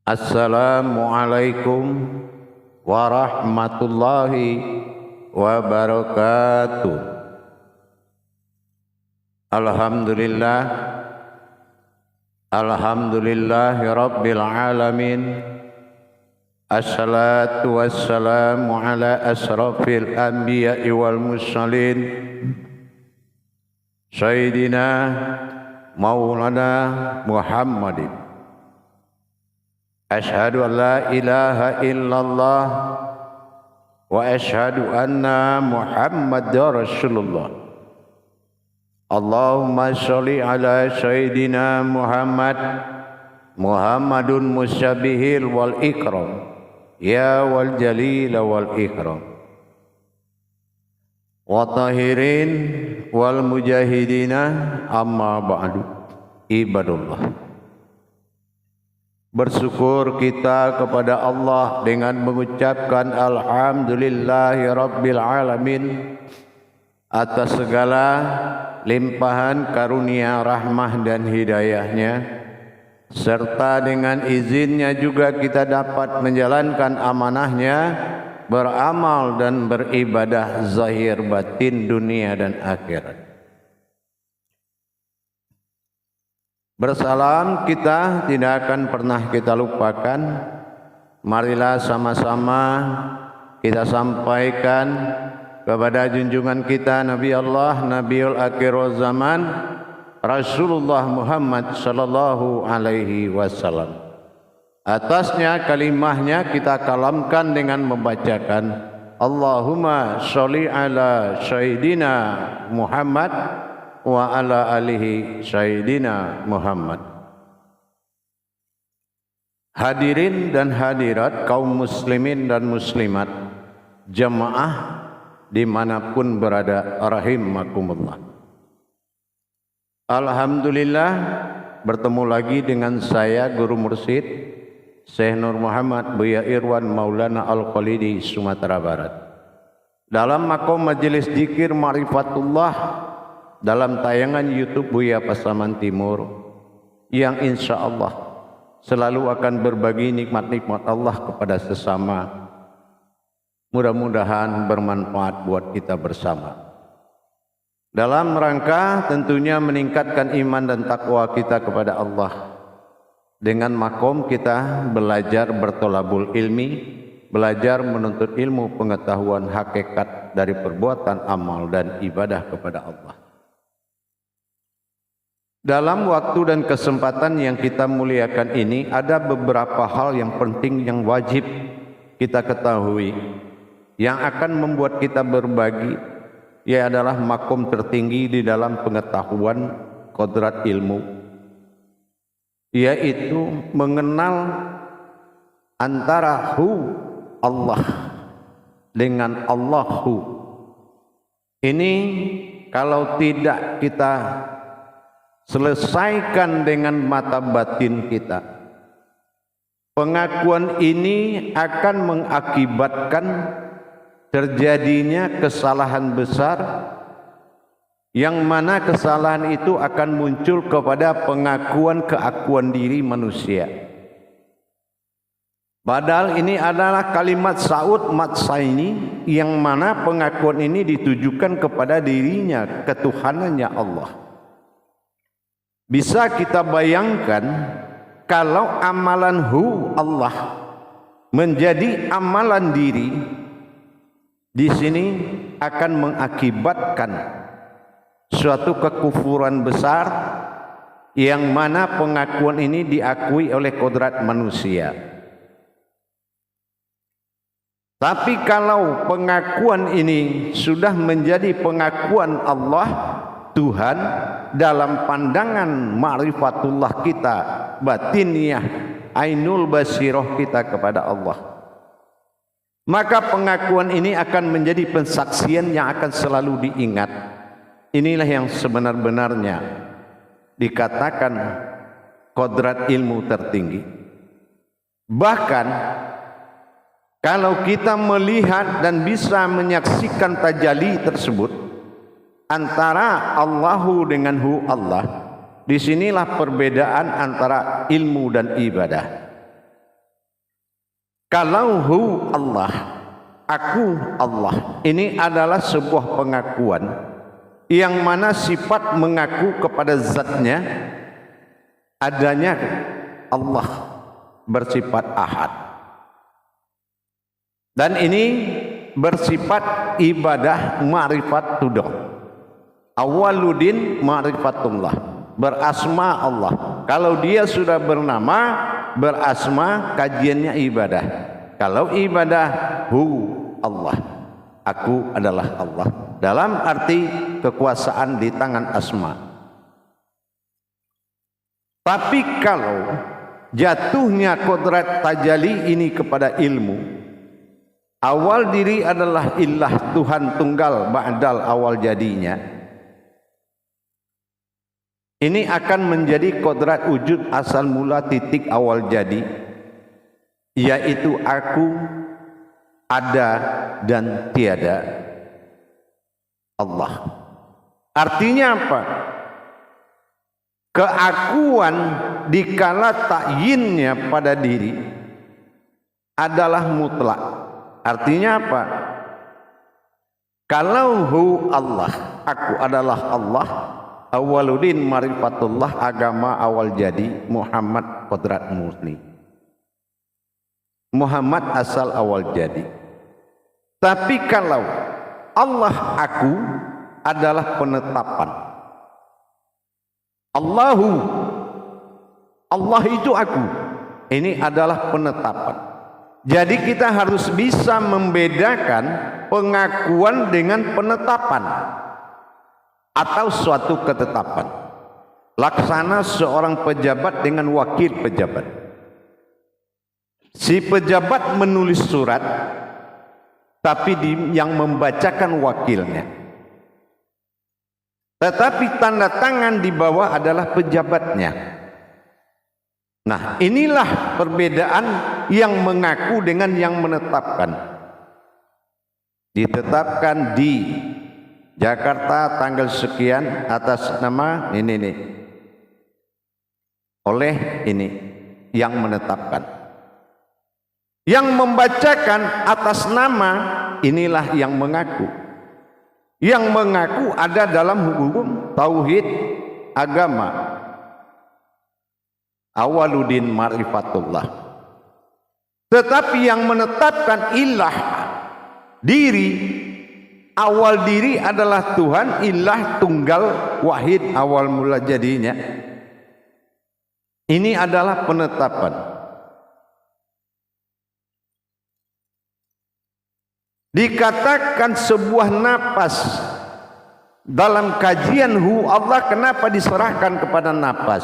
Assalamualaikum warahmatullahi wabarakatuh. Alhamdulillah, alhamdulillahi rabbil alamin. Assalatu wassalamu ala asrafil anbiya'i wal mursalin Sayyidina Maulana Muhammadin. Ashhadu an la ilaha illallah wa ashhadu anna Muhammadar Rasulullah. Allahumma sholli ala Sayyidina Muhammadun musyabihil wal ikram ya wal jalil wal ikram wa tahirin wal mujahidina amma ba'du. Ibadullah, bersyukur kita kepada Allah dengan mengucapkan alhamdulillahi rabbil alamin atas segala limpahan karunia rahmah dan hidayahnya, serta dengan izinnya juga kita dapat menjalankan amanahnya, beramal dan beribadah zahir batin dunia dan akhirat. Bersalam kita tidak akan pernah kita lupakan. Marilah sama-sama kita sampaikan kepada junjungan kita Nabi Allah, Nabiul Akhirul Zaman, Rasulullah Muhammad sallallahu alaihi wasallam. Atasnya kalimahnya kita kalamkan dengan membacakan Allahumma sholli ala Sayyidina Muhammad wa ala alihi Sayyidina Muhammad. Hadirin dan hadirat kaum muslimin dan muslimat, jemaah dimanapun berada, rahimakumullah. Alhamdulillah, bertemu lagi dengan saya Guru Mursyid Syekh Nur Muhammad Buya Irwan Maulana Al-Khalidi, Sumatera Barat, dalam makom majelis zikir Ma'rifatullah dalam tayangan YouTube Buya Pasaman Timur, yang insya Allah selalu akan berbagi nikmat-nikmat Allah kepada sesama. Mudah-mudahan bermanfaat buat kita bersama, dalam rangka tentunya meningkatkan iman dan takwa kita kepada Allah. Dengan makom kita belajar bertolabul ilmi, belajar menuntut ilmu pengetahuan hakikat dari perbuatan amal dan ibadah kepada Allah. Dalam waktu dan kesempatan yang kita muliakan ini, ada beberapa hal yang penting yang wajib kita ketahui, yang akan membuat kita berbagi, ia adalah makom tertinggi di dalam pengetahuan kodrat ilmu, yaitu mengenal antara Allah dengan Allahu. Ini kalau tidak kita selesaikan dengan mata batin kita, pengakuan ini akan mengakibatkan terjadinya kesalahan besar, yang mana kesalahan itu akan muncul kepada pengakuan keakuan diri manusia. Padahal ini adalah kalimat Saud Matsaini, yang mana pengakuan ini ditujukan kepada dirinya, ketuhanannya Allah. Bisa kita bayangkan kalau amalan Allah menjadi amalan diri, di sini akan mengakibatkan suatu kekufuran besar, yang mana pengakuan ini diakui oleh kodrat manusia. Tapi kalau pengakuan ini sudah menjadi pengakuan Allah Tuhan dalam pandangan ma'rifatullah kita, batiniyah, ainul basirah kita kepada Allah, maka pengakuan ini akan menjadi pensaksian yang akan selalu diingat. Inilah yang sebenar-benarnya dikatakan kodrat ilmu tertinggi. Bahkan kalau kita melihat dan bisa menyaksikan tajalli tersebut antara Allahu dengan Allah, disinilah perbedaan antara ilmu dan ibadah. Kalau hu Allah, aku Allah, ini adalah sebuah pengakuan yang mana sifat mengaku kepada zatnya adanya Allah bersifat ahad, dan ini bersifat ibadah ma'rifat tuduh. Awaludin ma'rifatullah, berasma Allah. Kalau dia sudah bernama, berasma, kajiannya ibadah. Kalau ibadah, hu Allah, aku adalah Allah, dalam arti kekuasaan di tangan asma. Tapi kalau jatuhnya kodrat tajali ini kepada ilmu, awal diri adalah ilah, Tuhan tunggal, ba'dal awal jadinya, ini akan menjadi kodrat wujud asal mula titik awal jadi, yaitu aku, ada dan tiada Allah. Artinya apa? Keakuan dikala takyinnya pada diri adalah mutlak. Artinya apa? Kalau hu Allah, aku adalah Allah, awaludin marifatullah, agama awal jadi, Muhammad kodrat murni, Muhammad asal awal jadi. Tapi kalau Allah aku adalah penetapan, Allahu, Allah itu aku, ini adalah penetapan. Jadi kita harus bisa membedakan pengakuan dengan penetapan atau suatu ketetapan. Laksana seorang pejabat dengan wakil pejabat. Si pejabat menulis surat, tapi yang membacakan wakilnya. Tetapi tanda tangan di bawah adalah pejabatnya. Nah, inilah perbedaan yang mengaku dengan yang menetapkan. Ditetapkan di Jakarta tanggal sekian atas nama ini nih, oleh ini yang menetapkan. Yang membacakan atas nama inilah yang mengaku. Yang mengaku ada dalam hukum tauhid agama. Awaludin ma'rifatullah. Tetapi yang menetapkan ilah diri, awal diri adalah Tuhan, ilah tunggal wahid awal mula jadinya. Ini adalah penetapan. Dikatakan sebuah napas dalam kajian hu Allah, kenapa diserahkan kepada napas?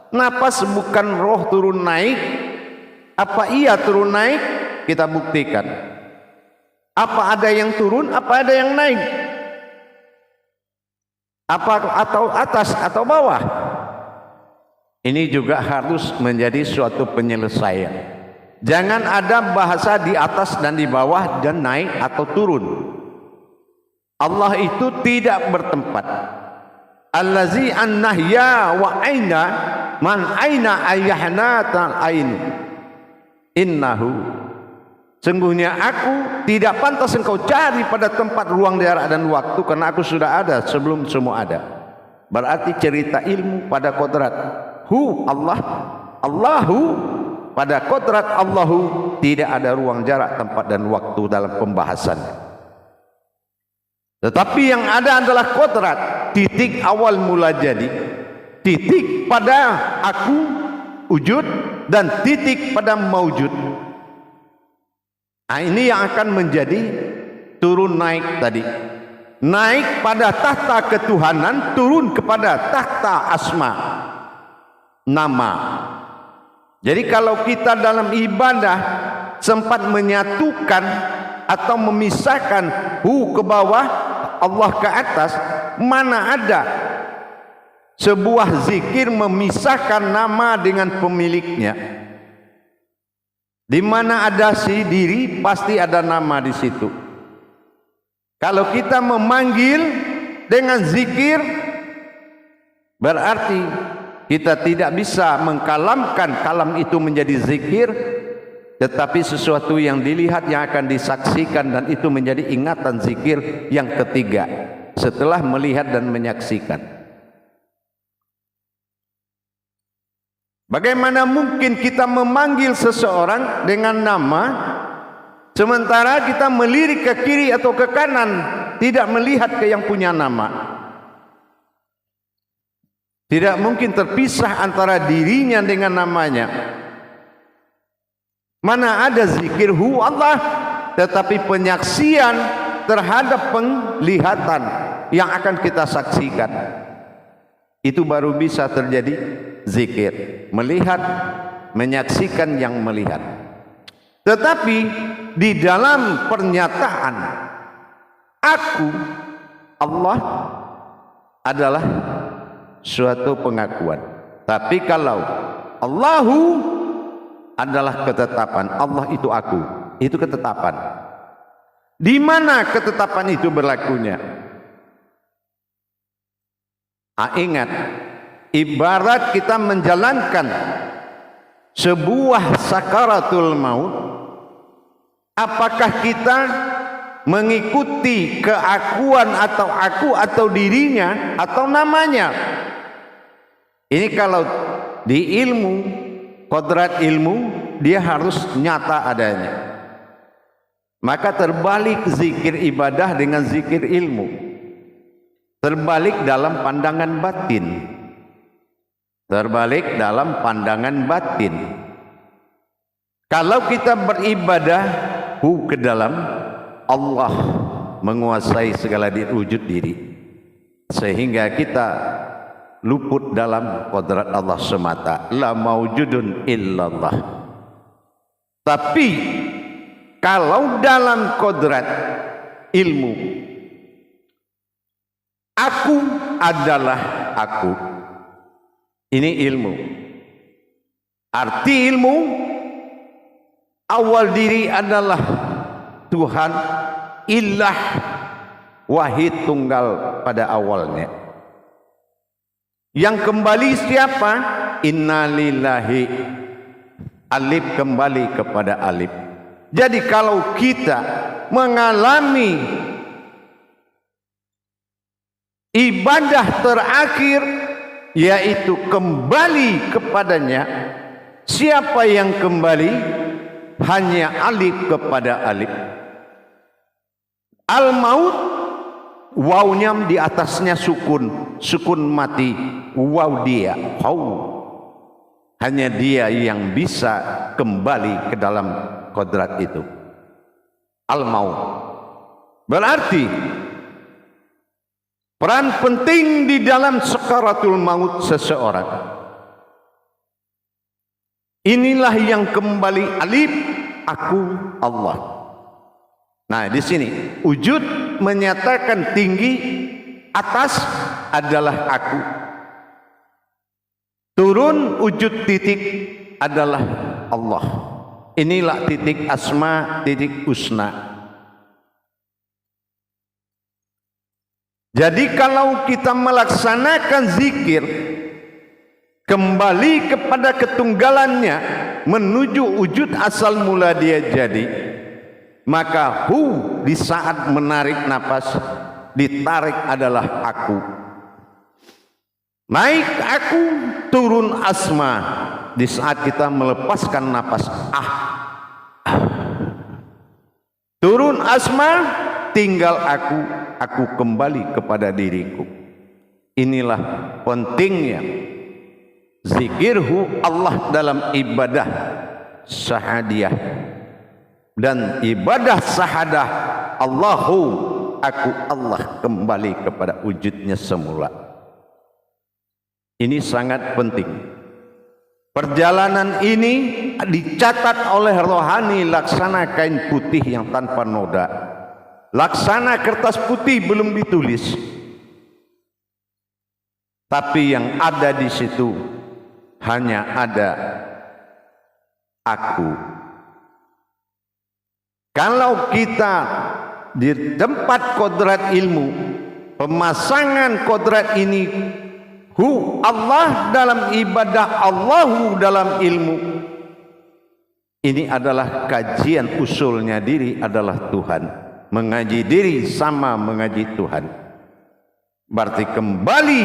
Napas bukan roh turun naik. Apa iya turun naik? Kita buktikan. Apa ada yang turun, apa ada yang naik? Apa atau atas atau bawah? Ini juga harus menjadi suatu penyelesaian. Jangan ada bahasa di atas dan di bawah dan naik atau turun. Allah itu tidak bertempat. Allazi an-nahya wa aina man aina ayyahna ta'ain. Innahu, sungguhnya aku tidak pantas engkau cari pada tempat ruang jarak dan waktu, karena aku sudah ada sebelum semua ada. Berarti cerita ilmu pada kodrat hu Allah, Allahu pada kodrat Allahu, tidak ada ruang jarak, tempat dan waktu dalam pembahasan. Tetapi yang ada adalah kodrat, titik awal mula jadi, titik pada aku wujud, dan titik pada maujud. Nah, ini yang akan menjadi turun naik tadi. Naik pada tahta ketuhanan, turun kepada tahta asma, nama. Jadi kalau kita dalam ibadah sempat menyatukan atau memisahkan hu ke bawah, Allah ke atas, mana ada sebuah zikir memisahkan nama dengan pemiliknya? Di mana ada si diri, pasti ada nama di situ. Kalau kita memanggil dengan zikir, berarti kita tidak bisa mengkalamkan kalam itu menjadi zikir tetapi sesuatu yang dilihat yang akan disaksikan, dan itu menjadi ingatan zikir yang ketiga setelah melihat dan menyaksikan. Bagaimana mungkin kita memanggil seseorang dengan nama sementara kita melirik ke kiri atau ke kanan, tidak melihat ke yang punya nama? Tidak mungkin terpisah antara dirinya dengan namanya. Mana ada zikir hu Allah, tetapi penyaksian terhadap penglihatan yang akan kita saksikan, itu baru bisa terjadi zikir. Melihat, menyaksikan yang melihat. Tetapi di dalam pernyataan aku Allah adalah suatu pengakuan. Tapi kalau Allahu adalah ketetapan, Allah itu aku, itu ketetapan. Di mana ketetapan itu berlakunya? Ingat, ibarat kita menjalankan sebuah sakaratul maut, apakah kita mengikuti keakuan atau aku atau dirinya atau namanya? Ini kalau di ilmu, kodrat ilmu, dia harus nyata adanya. Maka terbalik zikir ibadah dengan zikir ilmu. Terbalik dalam pandangan batin. Terbalik dalam pandangan batin. Kalau kita beribadah ke dalam, Allah menguasai segala wujud diri, sehingga kita luput dalam kodrat Allah semata. La maujudun illallah. Tapi kalau dalam kodrat ilmu, aku adalah aku. Ini ilmu. Arti ilmu, awal diri adalah Tuhan, ilah, wahid tunggal pada awalnya. Yang kembali siapa? Innalillahi. Alif kembali kepada alif. Jadi kalau kita mengalami ibadah terakhir, yaitu kembali kepadanya, siapa yang kembali? Hanya alif kepada alif. Al-maut, wawnya di atasnya sukun, sukun mati, waw dia, hanya dia yang bisa kembali ke dalam kodrat itu. Al-maut berarti peran penting di dalam sakaratul maut seseorang. Inilah yang kembali alif, aku Allah. Nah, di sini wujud menyatakan tinggi, atas adalah aku. Turun wujud titik adalah Allah. Inilah titik asma, titik husna. Jadi kalau kita melaksanakan zikir kembali kepada ketunggalannya, menuju wujud asal mula dia jadi, maka di saat menarik napas, ditarik adalah aku. Naik aku, turun asma. Di saat kita melepaskan napas, turun asma, tinggal aku kembali kepada diriku. Inilah pentingnya zikirhu Allah dalam ibadah sahadiyah dan ibadah sahadah. Allahu, aku Allah, kembali kepada wujudnya semula. Ini sangat penting. Perjalanan ini dicatat oleh rohani laksana kain putih yang tanpa noda, laksana kertas putih belum ditulis, tapi yang ada di situ hanya ada aku. Kalau kita di tempat kodrat ilmu, pemasangan kodrat ini Allah dalam ibadah, Allahu dalam ilmu, Ini adalah kajian usulnya diri adalah Tuhan. Mengaji diri sama mengaji Tuhan. Berarti kembali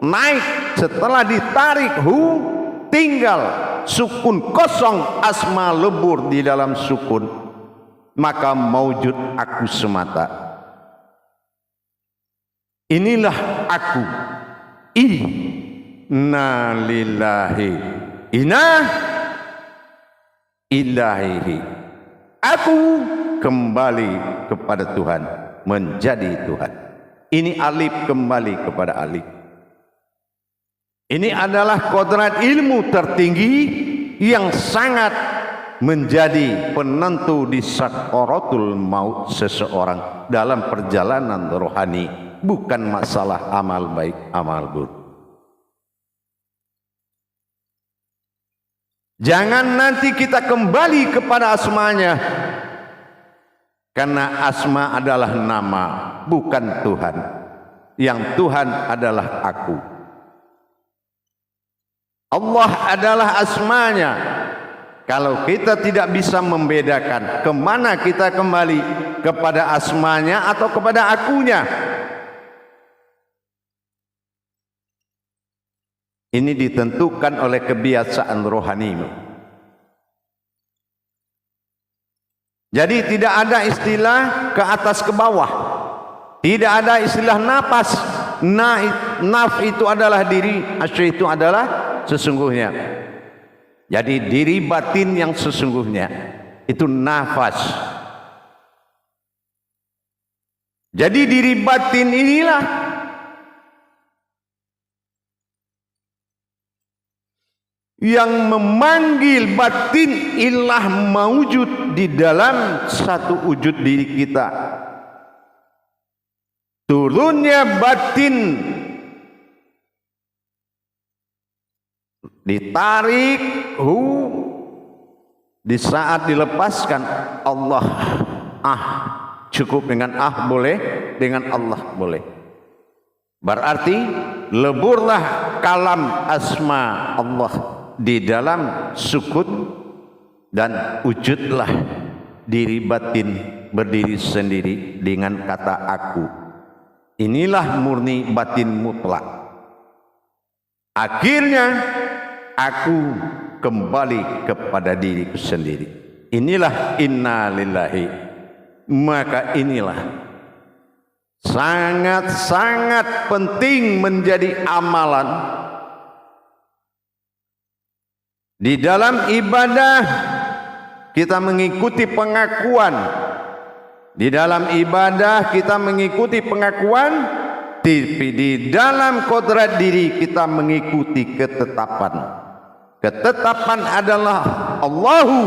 naik setelah ditarik tinggal sukun kosong, asma lebur di dalam sukun, maka maujud aku semata. Inilah aku. Inna lillahi inna ilahihi. Aku kembali kepada Tuhan, menjadi Tuhan. Ini alif kembali kepada alif. Ini adalah kodrat ilmu tertinggi yang sangat menjadi penentu di sakaratul maut seseorang dalam perjalanan rohani, bukan masalah amal baik, amal buruk. Jangan nanti kita kembali kepada asmanya, karena asma adalah nama, bukan Tuhan. Yang Tuhan adalah aku. Allah adalah asmanya. Kalau kita tidak bisa membedakan kemana kita kembali, kepada asmanya atau kepada akunya, ini ditentukan oleh kebiasaan rohanimu. Jadi tidak ada istilah ke atas ke bawah, tidak ada istilah nafas. Naf itu adalah diri, asy itu adalah sesungguhnya. Jadi diri batin yang sesungguhnya itu nafas. Jadi diri batin inilah yang memanggil batin ilah maujud di dalam satu wujud diri kita. Turunnya batin ditarik di saat dilepaskan Allah. Cukup dengan boleh, dengan Allah boleh. Berarti leburlah kalam asma Allah di dalam sukun, dan wujudlah diri batin berdiri sendiri dengan kata aku. Inilah murni batin mutlak. Akhirnya aku kembali kepada diriku sendiri. Inilah inna lillahi. Maka inilah sangat-sangat penting menjadi amalan di dalam ibadah. Kita mengikuti pengakuan. Di dalam ibadah kita mengikuti pengakuan, tapi di dalam kodrat diri kita mengikuti ketetapan. Ketetapan adalah Allahu,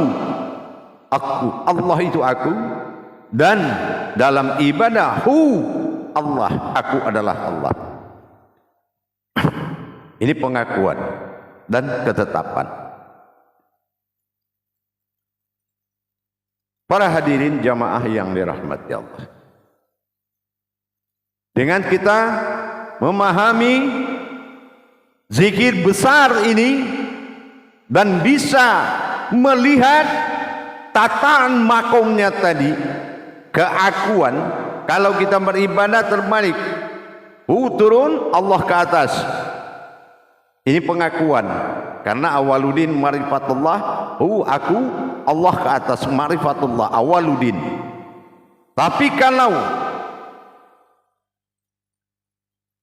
aku. Allah itu aku. Dan dalam ibadah Allah, aku adalah Allah. Ini pengakuan dan ketetapan. Para hadirin jamaah yang dirahmati Allah, dengan kita memahami zikir besar ini dan bisa melihat tataan makomnya tadi, keakuan. Kalau kita beribadah terbalik, turun, Allah ke atas. Ini pengakuan. Karena awaludin marifatullah, aku, Allah ke atas, marifatullah, awaludin. Tapi kalau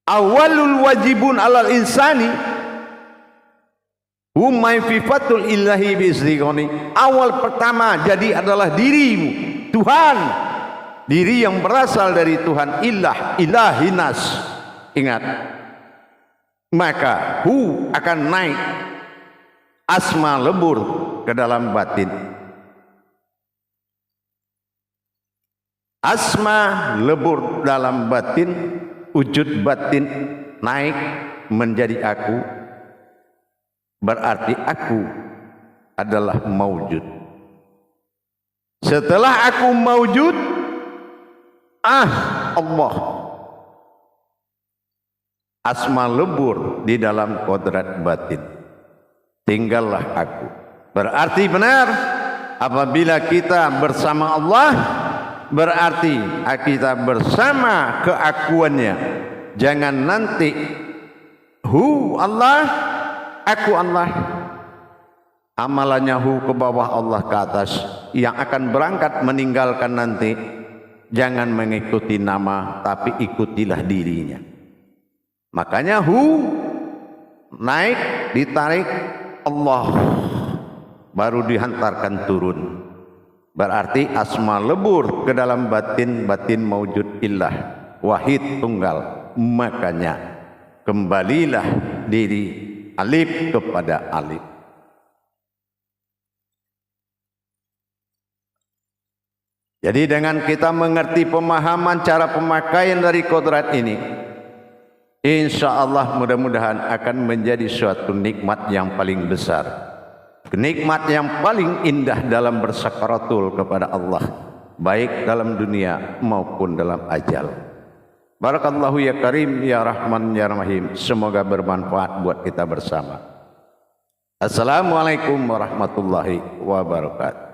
awalul wajibun alal insani, maififatul ilahi bisrigoni, awal pertama jadi adalah dirimu, Tuhan. Diri yang berasal dari Tuhan, ilahinas. Ingat, maka akan naik asma lebur ke dalam batin. Asma lebur dalam batin, wujud batin naik menjadi aku. Berarti aku adalah maujud. Setelah aku maujud, Allah, asma lebur di dalam kodrat batin. Tinggallah aku. Berarti benar, apabila kita bersama Allah, berarti kita bersama keakuannya. Jangan nanti Allah, aku Allah, amalannya ke bawah, Allah ke atas. Yang akan berangkat meninggalkan nanti, jangan mengikuti nama, tapi ikutilah dirinya. Makanya naik, ditarik, Allah baru dihantarkan turun. Berarti asma lebur ke dalam batin, batin maujud illah, wahid tunggal. Makanya kembalilah diri alif kepada alif. Jadi dengan kita mengerti pemahaman cara pemakaian dari kodrat ini, insya Allah mudah-mudahan akan menjadi suatu nikmat yang paling besar, nikmat yang paling indah dalam bersakaratul kepada Allah, baik dalam dunia maupun dalam ajal. Barakallahu ya Karim ya Rahman ya Rahim. Semoga bermanfaat buat kita bersama. Assalamualaikum warahmatullahi wabarakatuh.